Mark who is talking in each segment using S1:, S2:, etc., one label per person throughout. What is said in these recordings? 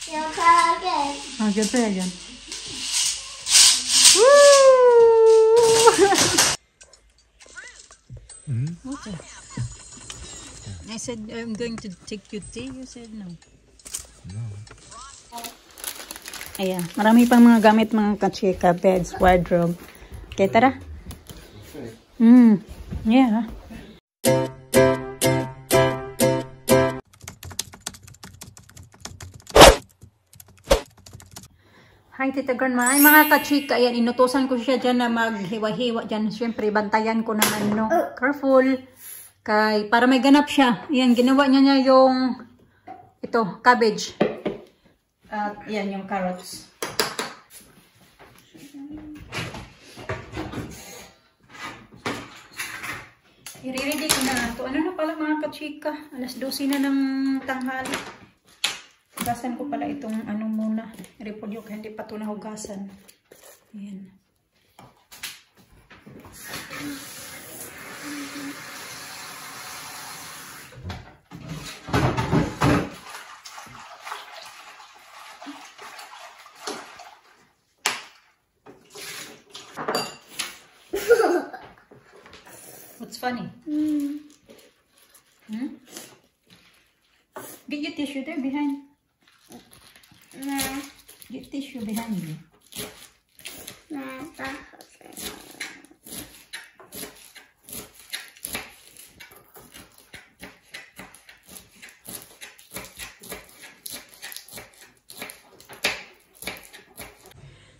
S1: You'll try again.
S2: Okay, try again. Okay. I said I'm going to take you tea. You said no.
S3: No.
S2: Ayan, marami pang mga gamit mga kachika, beds, wardrobe. Okay, tara. Yeah. Hi, Tita Grandma. Ay, mga kachika, ayan, inutusan ko siya dyan na maghiwa-hiwa dyan. Siyempre, bantayan ko naman, no. Careful. Para may ganap siya. Ayan, ginawa niya yung, ito, cabbage. At, yan, yung carrots. I-ready ko na ito. Ano na pala mga kachika? Alas 12 na ng tanghali. Hugasan ko pala itong ano muna. Repolyo, hindi pa ito nahugasan. Ayan. What's funny? Get your tissue there behind.
S1: Nah.
S2: Get tissue behind you.
S1: Nah.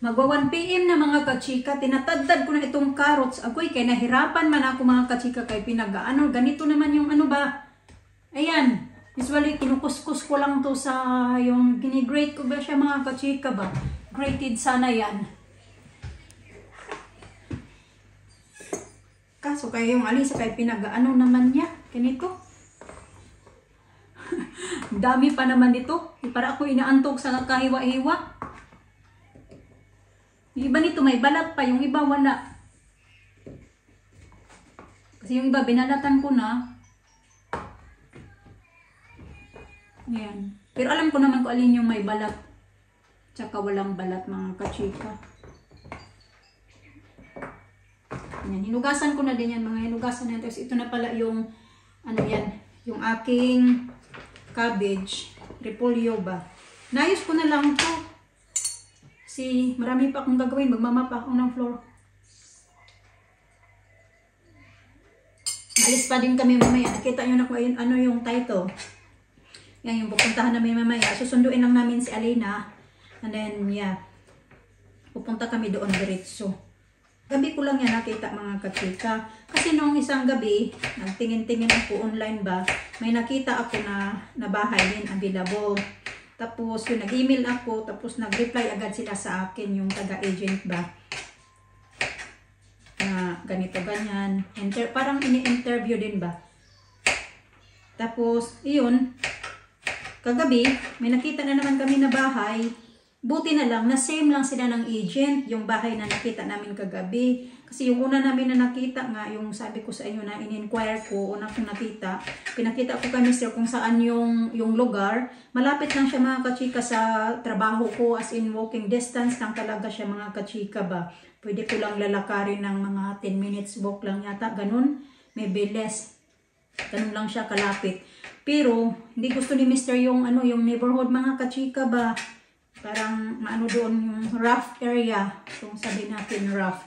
S2: Magwa 1 PM na mga kachika, tinatadtad ko na itong carrots. Agoy, kay nahirapan man ako mga kachika kay pinagaano. Ganito naman yung ano ba? Ayan, usually kinukuskus ko lang to sa yung ginigrate ko ba siya mga kachika ba? Grated sana yan. Kaso kaya yung alisa kay pinagaano naman niya. Ganito. Dami pa naman dito. Para ako inaantog sa kahiwa-hiwa. Yung iba nito may balat pa, yung iba wala. Kasi yung iba binalatan ko na. Ayan. Pero alam ko naman kung alin yung may balat. Tsaka walang balat mga kachika. Ayan. Hinugasan ko na din yan mga hinugasan na yan. Tapos ito na pala yung ano yan. Yung aking cabbage. Repolyo ba. Naayos ko na lang to. Kasi marami pa akong gagawin. Magmamapa ako ng floor. Alis pa din kami mamaya. Nakita nyo na kung ano yung title. Yan yung pupuntahan namin mamaya. Susunduin lang namin si Alina. And then, yeah. Pupunta kami doon diretso. Gabi ko lang yan nakita mga kachika. Kasi nung isang gabi, nagtingin-tingin ako online ba, may nakita ako na bahay din available. Tapos, yung nag-email ako, tapos nag-reply agad sila sa akin, yung taga-agent ba. Na ganito, ganyan. Parang ini-interview din ba. Tapos, iyon, kagabi, may nakita na naman kami na bahay. Buti na lang, na same lang sila ng agent, yung bahay na nakita namin kagabi. Kasi yung una namin na nakita nga, yung sabi ko sa inyo na in-inquire ko, una kong nakita, pinakita ko kay Mr. kung saan yung lugar. Malapit lang siya mga kachika sa trabaho ko, as in walking distance lang talaga siya mga kachika ba. Pwede ko lang lalakarin ng mga 10 minutes walk lang yata, ganun. Maybe less. Ganun lang siya kalapit. Pero, hindi gusto ni Mr. yung neighborhood mga kachika ba. Parang maano doon yung rough area. Kung sabi natin rough.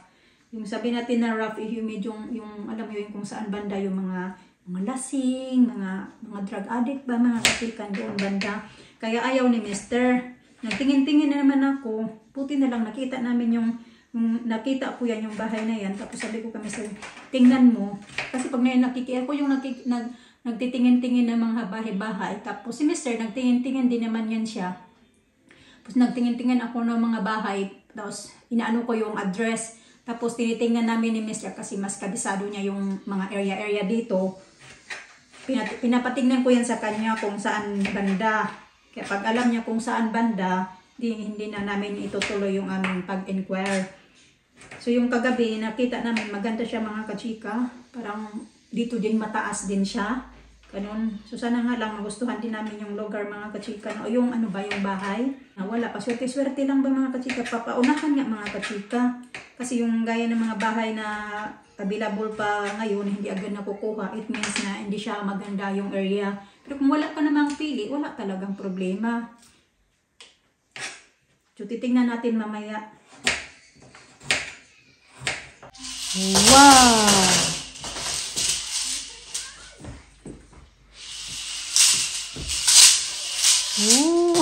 S2: Yung sabi natin na rough, yung alam mo yun kung saan banda yung mga lasing, mga drug addict ba, mga kasikan doon banda. Kaya ayaw ni Mr. Nagtingin-tingin na naman ako. Puti na lang nakita namin nakita ko yan yung bahay na yan. Tapos sabi ko kami Mr. Tingnan mo. Kasi pag may ako yung nagtitingin-tingin ng mga bahay-bahay. Tapos si Mr. nagtingin-tingin din naman yan siya. Tapos nagtingin-tingin ako ng mga bahay. Tapos inaano ko yung address. Tapos tinitingnan namin ni Mr. kasi mas kabisado niya yung mga area dito. Pinapatingnan ko yan sa kanya kung saan banda. Kaya pag alam niya kung saan banda, hindi na namin itutuloy yung aming pag-inquire. So yung kagabi, nakita namin maganda siya mga kachika. Parang dito din mataas din siya. Ganun. So sana nga lang magustuhan din namin yung lugar mga kachika. O yung ano ba, yung bahay. Wala pa. Swerte-swerte lang ba mga kachika? Papaunahan nga mga kachika. Kasi yung gaya ng mga bahay na available pa ngayon, hindi agad nakukuha. It means na hindi siya maganda yung area. Pero kung wala pa namang pili, wala talagang problema. So titingnan natin mamaya. Wow! Ooh.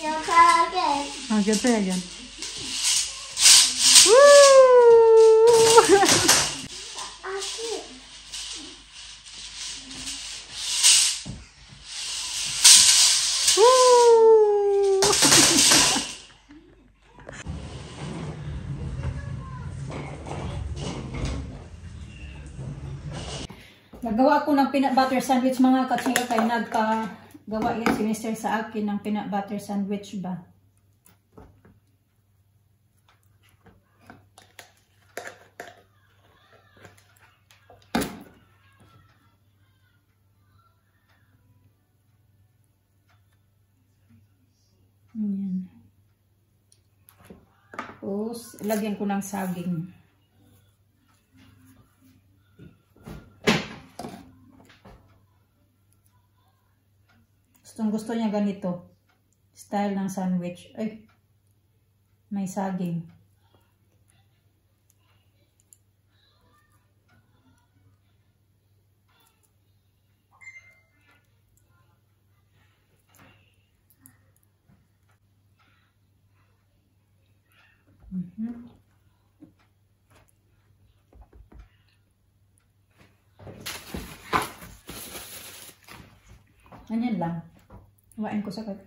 S1: You'll try again.
S2: Okay, try again. Nagawa ko ng peanut butter sandwich mga kachika kay nagpagawa yan si Mr. sa akin ng peanut butter sandwich ba. Ayan. Tapos, lagyan ko ng saging. Gusto niya ganito. Style ng sandwich. Ay, may saging. Ganyan lang. Hawain ko sa kada.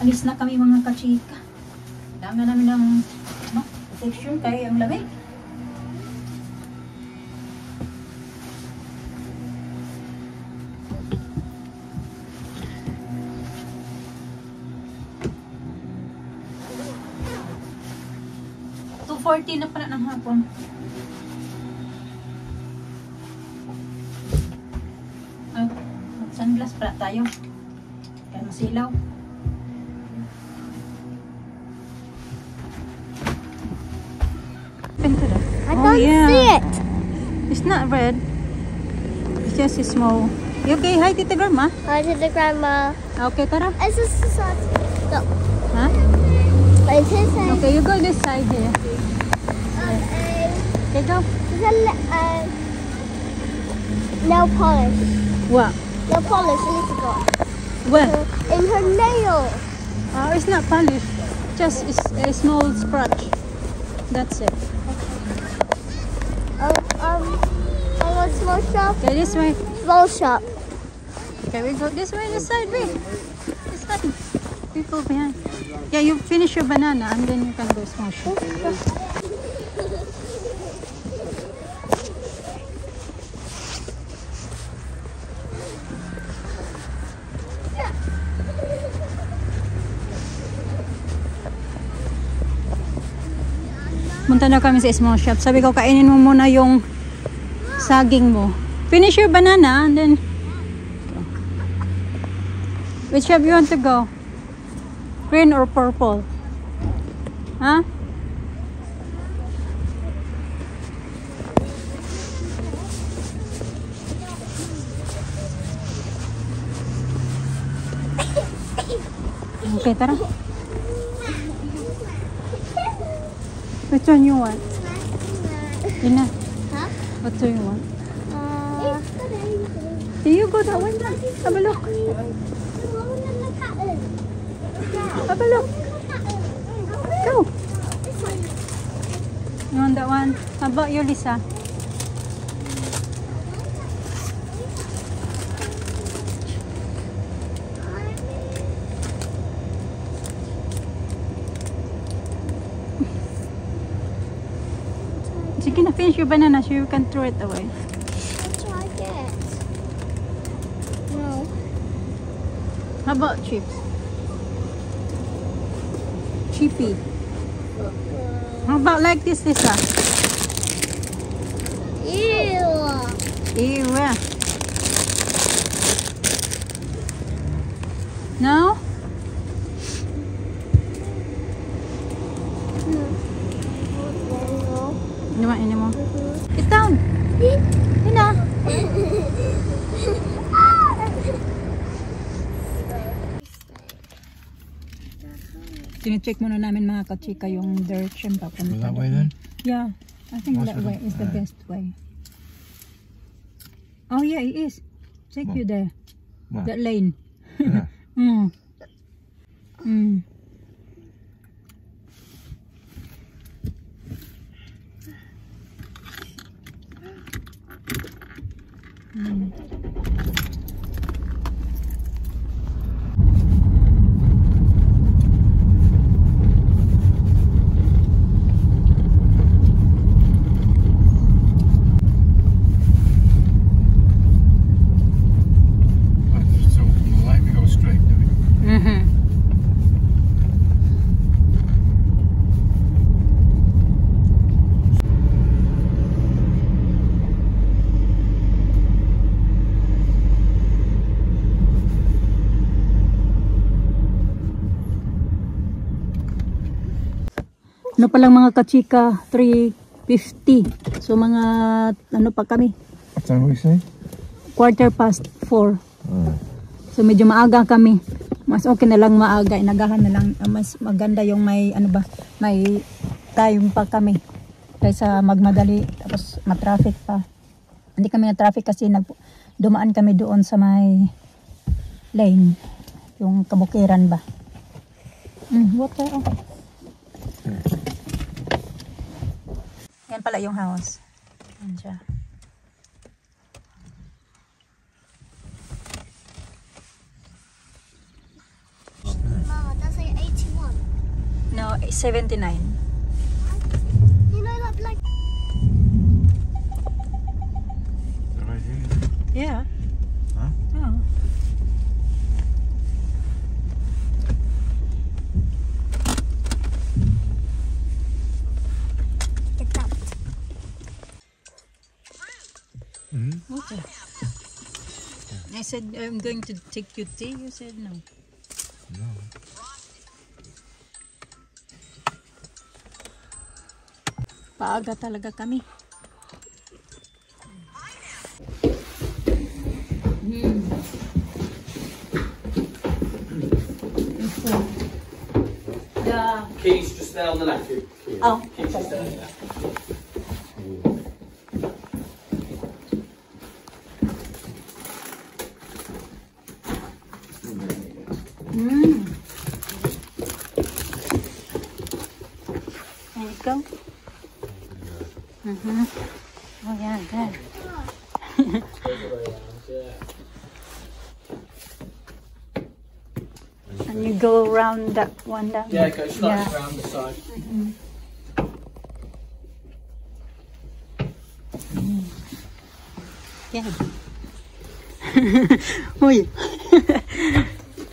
S2: Alis na kami mga kachika. Kailangan namin ng protection kaya ang lamig. $2:40 na pala ng hapon. Ay, sunglass pala tayo. Kaya masilaw.
S1: I don't see it.
S2: It's not red. It's just small. You okay? Hi, Tita Grandma.
S1: Hi to the grandma.
S2: Okay, tara.
S1: It's just a side. No.
S2: Huh?
S1: It's his side.
S2: Okay, you go this side here. Okay, go.
S1: Nail polish.
S2: What?
S1: Nail polish a little bit.
S2: Where?
S1: In her nail.
S2: Oh, it's not polished. Just a small scratch. That's it.
S1: I want small shop.
S2: Okay, this way.
S1: Small shop.
S2: Okay, we go this way, this side, way. This side. People behind. Yeah, you finish your banana and then you can go small shop. Punta na kami sa small shop. Sabi ko, kainin mo muna yung saging mo. Finish your banana and then which shop you want to go? Green or purple? Huh? Okay, tara. Which one you want? Ina,
S1: Huh?
S2: what do you want? Do you go that way? Have a look. Have a look. Go. You want that one? How about you, Lisa? finish your banana so you can throw it away.
S1: That's what I get. No.
S2: How about chips? Chippy. How about like this, Lisa?
S1: Ew.
S2: Ew. No? You want any more? Get down. Hina. Tine-check muna namin mga kachika yung direction pa.
S3: Go that way then?
S2: Yeah, I think
S3: That's
S2: that way is the best way. Oh yeah, it is. Take you there.
S3: What?
S2: That lane.
S3: Yeah.
S2: Mm. Mm. Mm.
S3: So like we go straight, do we?
S2: Mm-hmm. Ano pa lang mga kachika, 3:50. So mga ano pa kami,
S3: What time we say?
S2: 4:15.
S3: Alright.
S2: So medyo maaga kami. Mas okay na lang maaga, inagahan na lang. Mas maganda yung may ano ba, may time pa kami kaysa magmadali tapos matraffic pa. Hindi kami na traffic kasi dumaan kami doon sa may lane, yung kabukiran ba. Water. Oh. Yan pala yung house. Yan siya.
S1: Mama, that's like 81.
S2: No, 79.
S1: You know that like
S3: Right here.
S2: Yeah.
S3: Huh?
S2: Oh.
S1: like that.
S3: Mm-hmm.
S2: Okay. I said I'm going to take you tea. You said no.
S3: No.
S2: Paaga talaga kami. The
S4: Keys just there on the left.
S2: oh,
S4: Keys just there on the left.
S2: There you go. Oh yeah, good. And you go around that one down.
S4: Yeah, go straight
S2: Yeah.
S4: around the side.
S2: Yeah. Oi.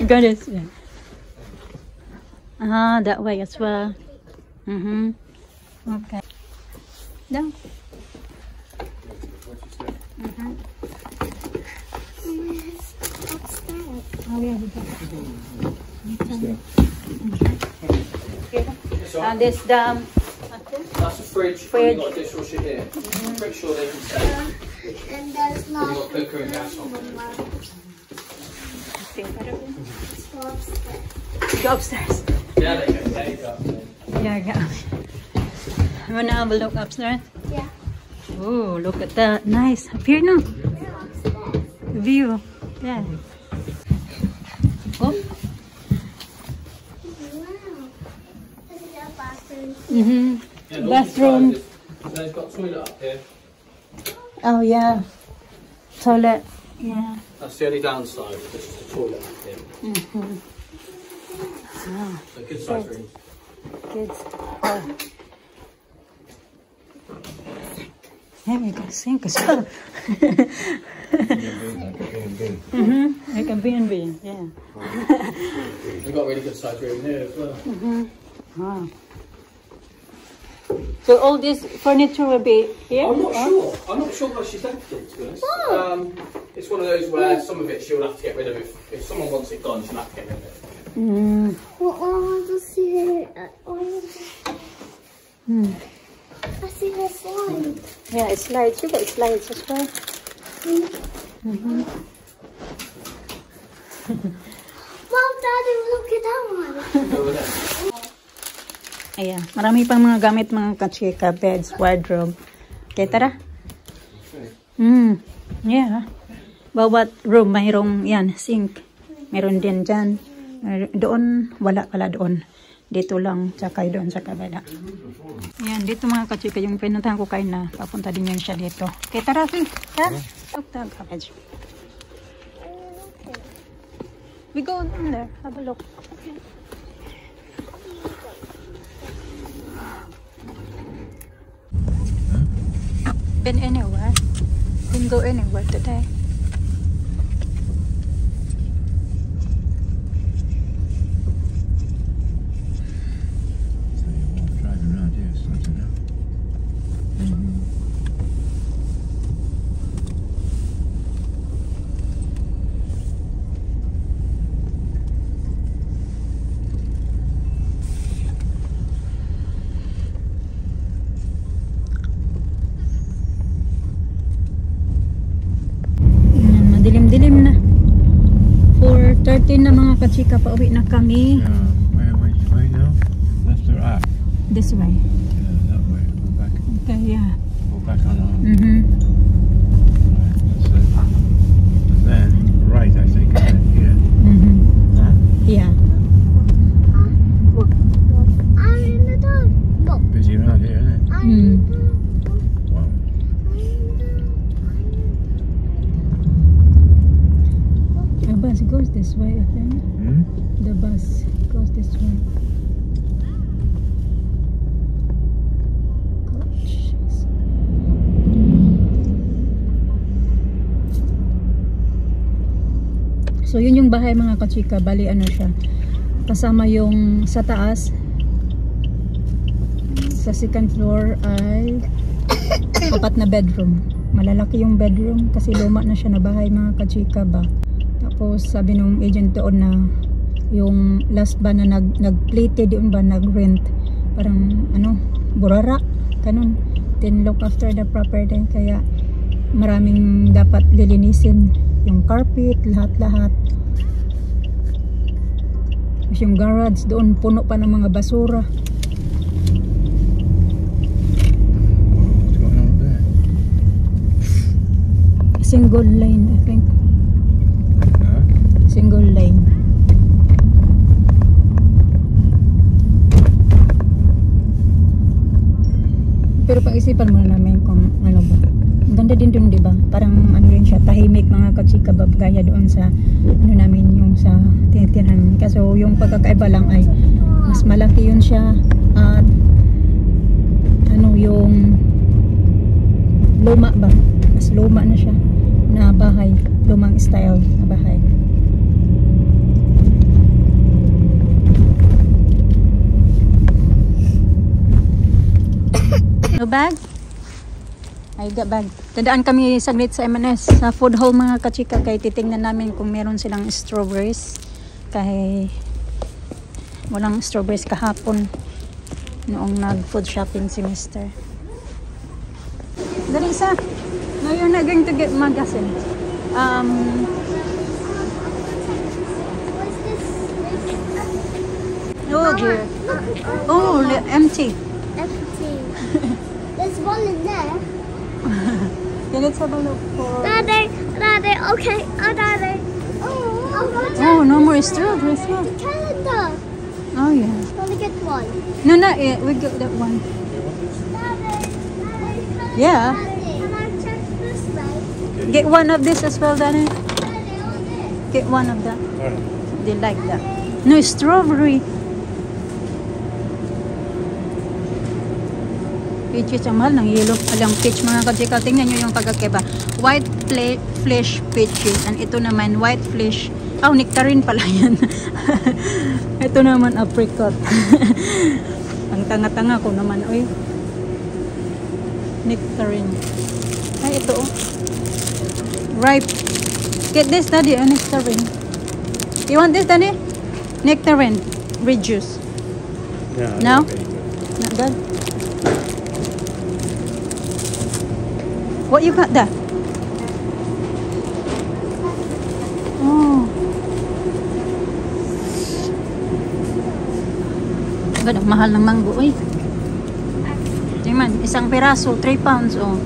S2: Got it. Yeah. Ah, that way as well. Okay. Down.
S1: Upstairs.
S2: Oh yeah.
S4: So
S2: This the
S4: that's a fridge.
S2: Fridge.
S4: And you've got a dishwasher here. I'm pretty sure they can stay.
S1: And there's
S4: You've
S1: not.
S4: got cooker and gas on.
S2: go upstairs.
S4: Yeah, they can take up.
S2: Yeah, go. You wanna have a look upstairs?
S1: Yeah.
S2: Oh, look at that. Nice. Up here now. View. Yeah. Oh.
S1: Wow. This is our bathroom.
S4: Yeah,
S2: Bathroom.
S4: They've got toilet up here.
S2: Oh yeah. Toilet. Yeah.
S4: That's the only downside. This is the toilet up here. So good size room.
S2: Kids. Oh. Yeah, we can sink as well. Like a B&B, yeah.
S4: We've got a really good sized room here as well.
S2: Wow. So all this furniture will be here?
S4: I'm not sure. I'm not sure how she's left it, to be honest. It's one of those where some of it she'll have to get rid of. If someone wants it gone, she'll have to get rid of it.
S1: Well, I want to see it. I see her slide.
S2: Yeah, it slides. You got slides as well.
S1: Mom, Daddy, look at that one.
S4: Over there.
S2: Ayan, marami pang mga gamit mga kachika, beds, wardrobe. Okay, tara. Yeah. Bawat room mayroong yan, sink. Meron din dyan. Doon, wala pala doon. Dito lang, tsaka doon sa kabila. Ayan, dito mga kachika, yung pinuntahan ko kayo na papunta din yan siya dito. Okay, tara, Fi. Ha? We go in there. Have a look. Been anywhere? Didn't go anywhere today.
S3: Driving around here, something else.
S2: Madilim-dilim na. 4:30 na mga kachika, pauwi na kami.
S3: Where now? Left or right?
S2: This way.
S3: Yeah, that way. Go back.
S2: Okay, yeah.
S3: Go back on our...
S2: Mm-hmm.
S3: Right, that's it. And then, right, I think, and then here.
S2: Mm-hmm.
S3: Huh?
S2: Yeah.
S1: I'm in the dog. Look.
S3: Busy around here, isn't it?
S1: I'm in the dog.
S3: Wow.
S2: The bus goes this way, I think.
S3: Hmm?
S2: The bus goes this way. Gosh. So yun yung bahay mga kachika, bali ano siya. Kasama yung sa taas. Sa second floor ay 4 na bedroom. Malalaki yung bedroom kasi luma na siya na bahay mga kachika ba. Tapos sabi nung agent doon na yung last ba na nag-plated yun ba, nag-rent. Parang ano, burara, ganun. Then look after the property. Kaya maraming dapat lilinisin. Yung carpet, lahat-lahat. Tapos yung garage doon, puno pa ng mga basura.
S3: What's going on there?
S2: Single lane, I think.
S3: Huh?
S2: Single lane. Pero pag-isipan muna namin kung ano ba. Ang ganda din dun, di ba? Parang ano rin siya, tahimik mga kachika ba, gaya doon sa ano namin yung sa tinitirhan. Kaso yung pagkakaiba lang ay mas malaki yun siya at ano yung luma ba? Mas luma na siya na bahay, lumang style na bahay. No bag? Ay, bag. Dadaan kami saglit sa M&S sa food hall mga kachika, kay titingnan namin kung meron silang strawberries. Kay walang strawberries kahapon noong nag-food shopping si Mr. Darisa, no, you're not going to get magazine.
S1: What's this?
S2: Oh dear. Oh, empty.
S1: Empty. There's one in there.
S2: Yeah, let's have a look for...
S1: Daddy, okay. Oh, Daddy.
S2: Oh, no more strawberries.
S1: The calendar.
S2: Oh yeah.
S1: Only get one.
S2: No, not yet. We got that one.
S1: Daddy.
S2: Yeah.
S1: Can I check this way?
S2: Get one of this as well, Danny.
S1: Daddy, all this.
S2: Get one of that.
S3: Alright.
S2: They like that. No, strawberry. Peaches, ang mahal ng yellow. Alang peach mga kachika. Tingnan nyo yung pagkakaiba. White flesh peaches. And ito naman, white flesh. Oh, nectarine pala yan. Ito naman, apricot. Ang tanga-tanga ko naman. Uy. Nectarine. Ay, ito oh. Ripe. Get this, Daddy. Oh, nectarine. You want this, Daddy? Nectarine. Red juice. No? Not good? What you got there? Oh. Ganda, mahal ng mango. Uy. Tingnan, isang piraso, 3 pounds. Oh.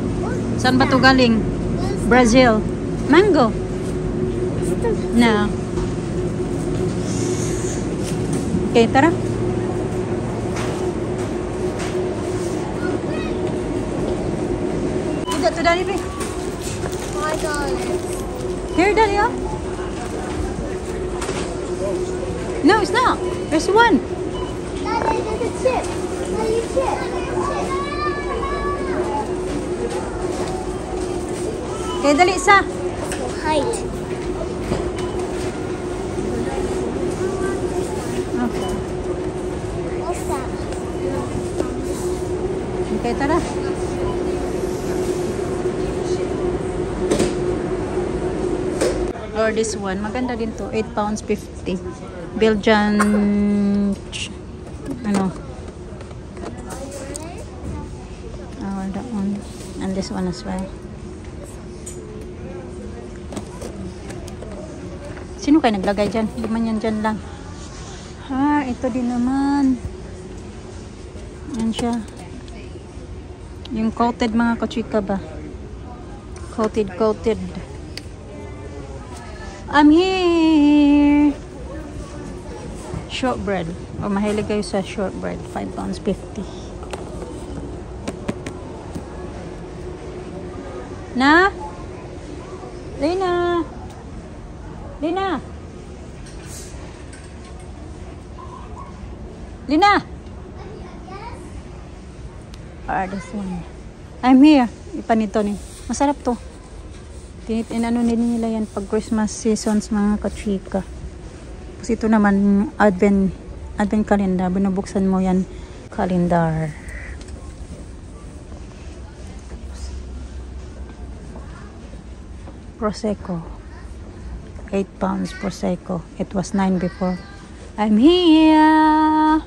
S2: Saan ba ito galing? Brazil. Mango. No. Okay, tara. Ito, Daddy, be.
S1: $5.
S2: Here, Daddy, oh. No, it's not. There's one.
S1: Daddy, there's a chip. Daddy, chip.
S2: Okay, dali isa.
S1: Height.
S2: Okay.
S1: What's that?
S2: Okay, tara. Or this one. Maganda din to. 8 pounds 50. Belgian ano. Oh, that one. And this one as well. Sino kayo naglagay dyan? Hindi man yan dyan lang. Ah, ito din naman. Yan siya. Yung coated mga kachika ba? Coated. I'm here. Shortbread. O mahilig kayo sa shortbread. 5 pounds 50. Na? Lina? Lina? Lina? This one. I'm here. Ipanito ni. Masarap to. Inano nila yan pag Christmas seasons mga kachika. Kasi ito naman advent calendar. Binubuksan mo yan calendar. Prosecco. 8 pounds Prosecco. It was 9 before. I'm here.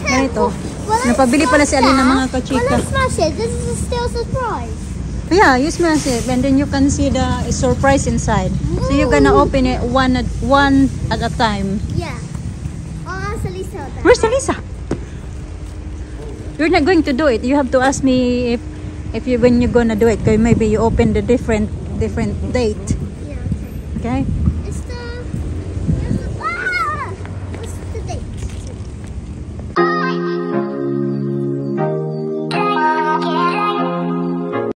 S2: Ganito. Napabili pala si Alina mga kachika.
S1: When I smash it, this is still a surprise.
S2: Yeah, you smash it and then you can see the surprise inside. So you're gonna open it one at a time.
S1: Yeah. I'll ask Elisa that.
S2: Where's Elisa? You're not going to do it. You have to ask me if you when you're gonna do it. Because maybe you open the different date.
S1: Yeah, okay.
S2: Okay?